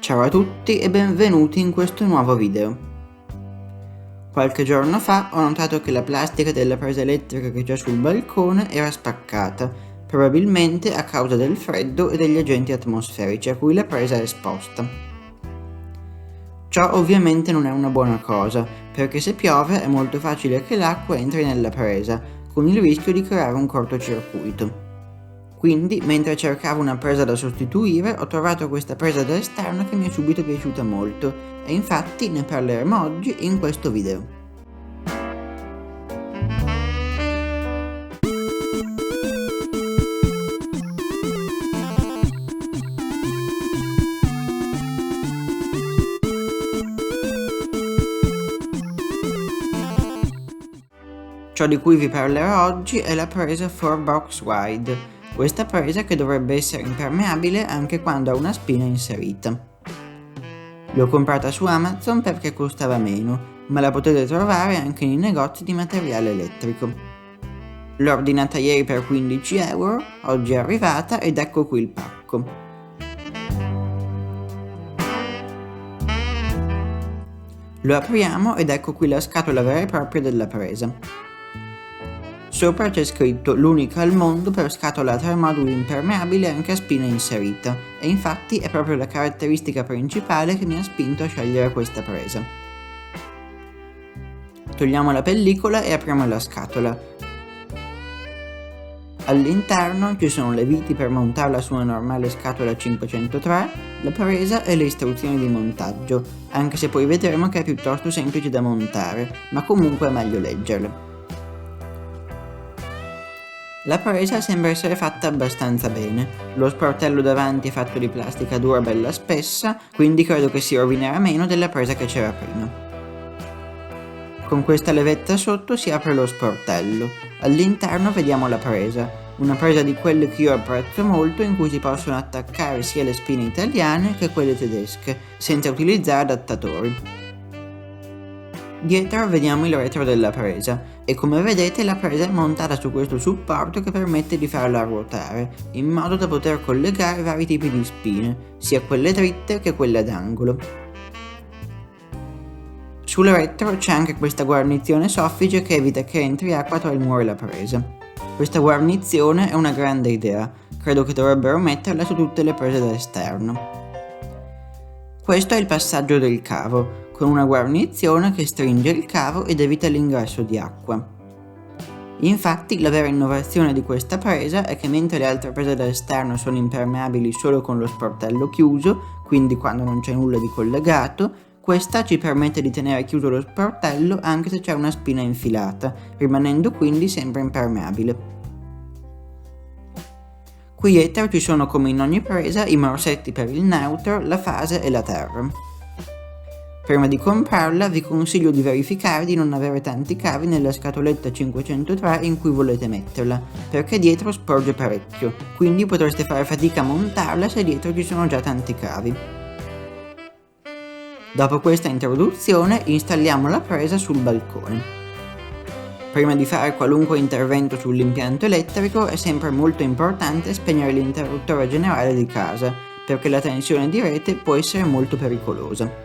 Ciao a tutti e benvenuti in questo nuovo video. Qualche giorno fa ho notato che la plastica della presa elettrica che c'è sul balcone era spaccata, probabilmente a causa del freddo e degli agenti atmosferici a cui la presa è esposta. Ciò ovviamente non è una buona cosa, perché se piove è molto facile che l'acqua entri nella presa, con il rischio di creare un cortocircuito. Quindi, mentre cercavo una presa da sostituire, ho trovato questa presa da esterno che mi è subito piaciuta molto e infatti ne parleremo oggi in questo video. Ciò di cui vi parlerò oggi è la presa 4-box wide. Questa presa che dovrebbe essere impermeabile anche quando ha una spina inserita. L'ho comprata su Amazon perché costava meno, ma la potete trovare anche nei negozi di materiale elettrico. L'ho ordinata ieri per 15 euro, oggi è arrivata ed ecco qui il pacco. Lo apriamo ed ecco qui la scatola vera e propria della presa. Sopra c'è scritto l'unica al mondo per scatola a termoduli impermeabile anche a spina inserita e infatti è proprio la caratteristica principale che mi ha spinto a scegliere questa presa. Togliamo la pellicola e apriamo la scatola. All'interno ci sono le viti per montarla su una normale scatola 503, la presa e le istruzioni di montaggio, anche se poi vedremo che è piuttosto semplice da montare, ma comunque è meglio leggerle. La presa sembra essere fatta abbastanza bene, lo sportello davanti è fatto di plastica dura bella spessa, quindi credo che si rovinerà meno della presa che c'era prima. Con questa levetta sotto si apre lo sportello, all'interno vediamo la presa, una presa di quelle che io apprezzo molto in cui si possono attaccare sia le spine italiane che quelle tedesche, senza utilizzare adattatori. Dietro vediamo il retro della presa e come vedete la presa è montata su questo supporto che permette di farla ruotare, in modo da poter collegare vari tipi di spine, sia quelle dritte che quelle ad angolo. Sul retro c'è anche questa guarnizione soffice che evita che entri acqua tra il muro e la presa. Questa guarnizione è una grande idea, credo che dovrebbero metterla su tutte le prese da esterno. Questo è il passaggio del cavo, con una guarnizione che stringe il cavo ed evita l'ingresso di acqua. Infatti la vera innovazione di questa presa è che mentre le altre prese da esterno sono impermeabili solo con lo sportello chiuso, quindi quando non c'è nulla di collegato, questa ci permette di tenere chiuso lo sportello anche se c'è una spina infilata, rimanendo quindi sempre impermeabile. Qui dietro ci sono, come in ogni presa, i morsetti per il neutro, la fase e la terra. Prima di comprarla vi consiglio di verificare di non avere tanti cavi nella scatoletta 503 in cui volete metterla, perché dietro sporge parecchio, quindi potreste fare fatica a montarla se dietro ci sono già tanti cavi. Dopo questa introduzione installiamo la presa sul balcone. Prima di fare qualunque intervento sull'impianto elettrico è sempre molto importante spegnere l'interruttore generale di casa, perché la tensione di rete può essere molto pericolosa.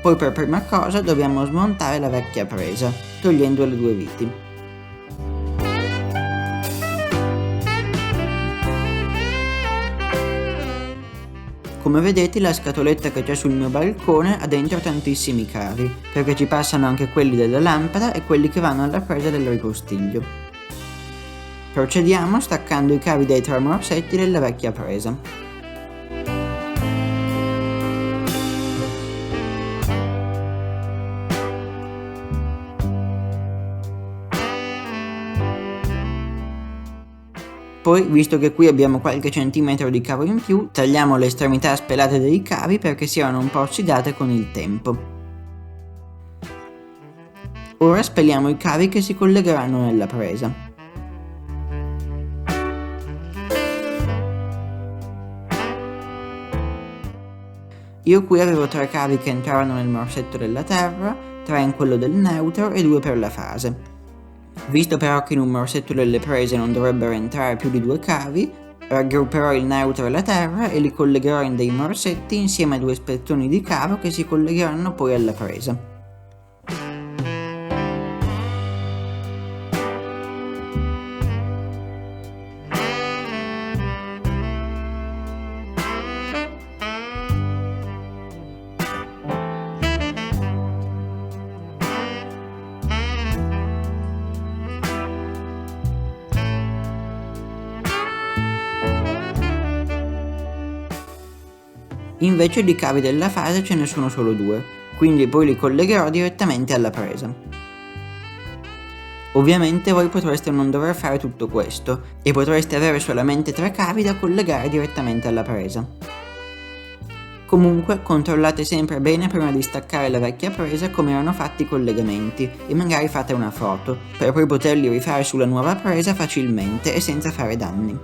Poi per prima cosa dobbiamo smontare la vecchia presa, togliendo le due viti. Come vedete la scatoletta che c'è sul mio balcone ha dentro tantissimi cavi, perché ci passano anche quelli della lampada e quelli che vanno alla presa del ripostiglio. Procediamo staccando i cavi dai tre morsetti della vecchia presa. Poi, visto che qui abbiamo qualche centimetro di cavo in più, tagliamo le estremità spelate dei cavi perché siano un po' ossidate con il tempo. Ora speliamo i cavi che si collegheranno nella presa. Io qui avevo 3 cavi che entravano nel morsetto della terra, 3 in quello del neutro e 2 per la fase. Visto però che in un morsetto delle prese non dovrebbero entrare più di 2 cavi, Raggrupperò il neutro e la terra e li collegherò in dei morsetti insieme a 2 spezzoni di cavo che si collegheranno poi alla presa. Invece di cavi della fase ce ne sono solo 2, quindi poi li collegherò direttamente alla presa. Ovviamente voi potreste non dover fare tutto questo e potreste avere solamente 3 cavi da collegare direttamente alla presa. Comunque controllate sempre bene prima di staccare la vecchia presa come erano fatti i collegamenti e magari fate una foto per poi poterli rifare sulla nuova presa facilmente e senza fare danni.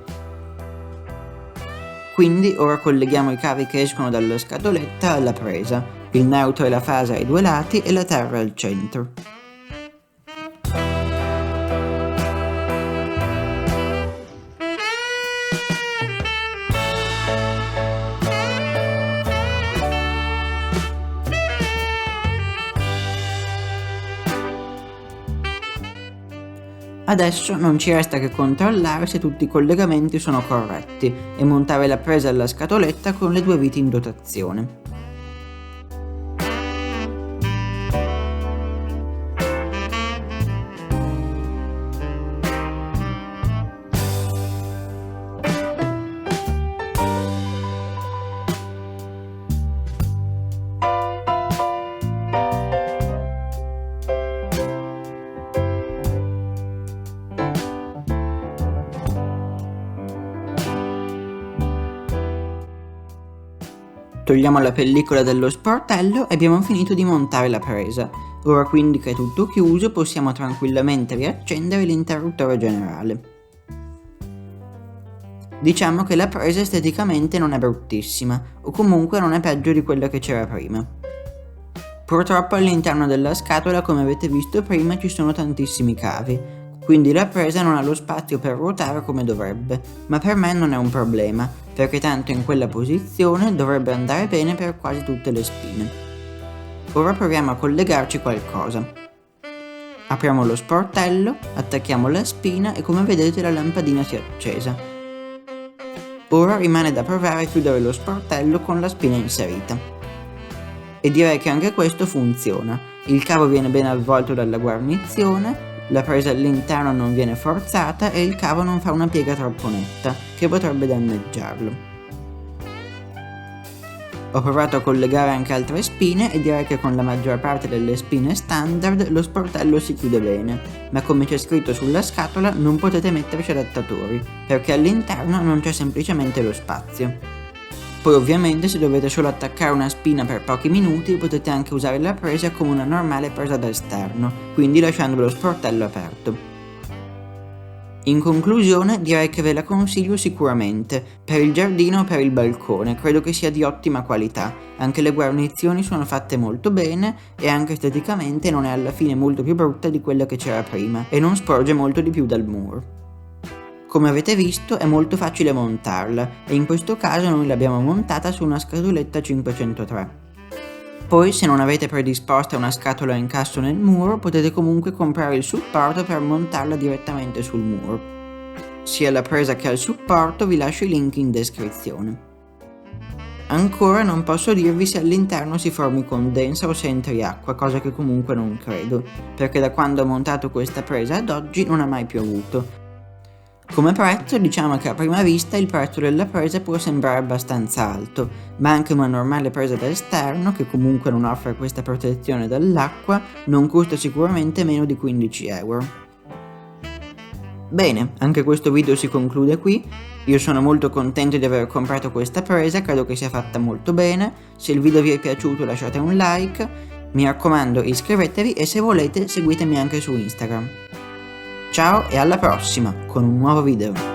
Quindi ora colleghiamo i cavi che escono dalla scatoletta alla presa, il neutro e la fase ai 2 lati e la terra al centro. Adesso non ci resta che controllare se tutti i collegamenti sono corretti e montare la presa alla scatoletta con le 2 viti in dotazione. Togliamo la pellicola dello sportello e abbiamo finito di montare la presa. Ora quindi che è tutto chiuso possiamo tranquillamente riaccendere l'interruttore generale. Diciamo che la presa esteticamente non è bruttissima, o comunque non è peggio di quella che c'era prima. Purtroppo all'interno della scatola, come avete visto prima, ci sono tantissimi cavi, quindi la presa non ha lo spazio per ruotare come dovrebbe, ma per me non è un problema, perché tanto in quella posizione dovrebbe andare bene per quasi tutte le spine. Ora proviamo a collegarci qualcosa. Apriamo lo sportello, attacchiamo la spina e come vedete la lampadina si è accesa. Ora rimane da provare a chiudere lo sportello con la spina inserita. E direi che anche questo funziona. Il cavo viene ben avvolto dalla guarnizione, la presa all'interno non viene forzata e il cavo non fa una piega troppo netta, che potrebbe danneggiarlo. Ho provato a collegare anche altre spine e direi che con la maggior parte delle spine standard lo sportello si chiude bene, ma come c'è scritto sulla scatola non potete metterci adattatori, perché all'interno non c'è semplicemente lo spazio. Poi ovviamente se dovete solo attaccare una spina per pochi minuti potete anche usare la presa come una normale presa da esterno, quindi lasciando lo sportello aperto. In conclusione direi che ve la consiglio sicuramente, per il giardino o per il balcone, credo che sia di ottima qualità, anche le guarnizioni sono fatte molto bene e anche esteticamente non è alla fine molto più brutta di quella che c'era prima e non sporge molto di più dal muro. Come avete visto è molto facile montarla e in questo caso noi l'abbiamo montata su una scatoletta 503. Poi se non avete predisposta una scatola a incasso nel muro potete comunque comprare il supporto per montarla direttamente sul muro. Sia la presa che il supporto vi lascio i link in descrizione. Ancora non posso dirvi se all'interno si formi condensa o se entri acqua, cosa che comunque non credo, perché da quando ho montato questa presa ad oggi non ha mai piovuto. Come prezzo diciamo che a prima vista il prezzo della presa può sembrare abbastanza alto, ma anche una normale presa da esterno, che comunque non offre questa protezione dall'acqua, non costa sicuramente meno di 15 euro. Bene, anche questo video si conclude qui, io sono molto contento di aver comprato questa presa, credo che sia fatta molto bene, se il video vi è piaciuto lasciate un like, mi raccomando iscrivetevi e se volete seguitemi anche su Instagram. Ciao e alla prossima con un nuovo video.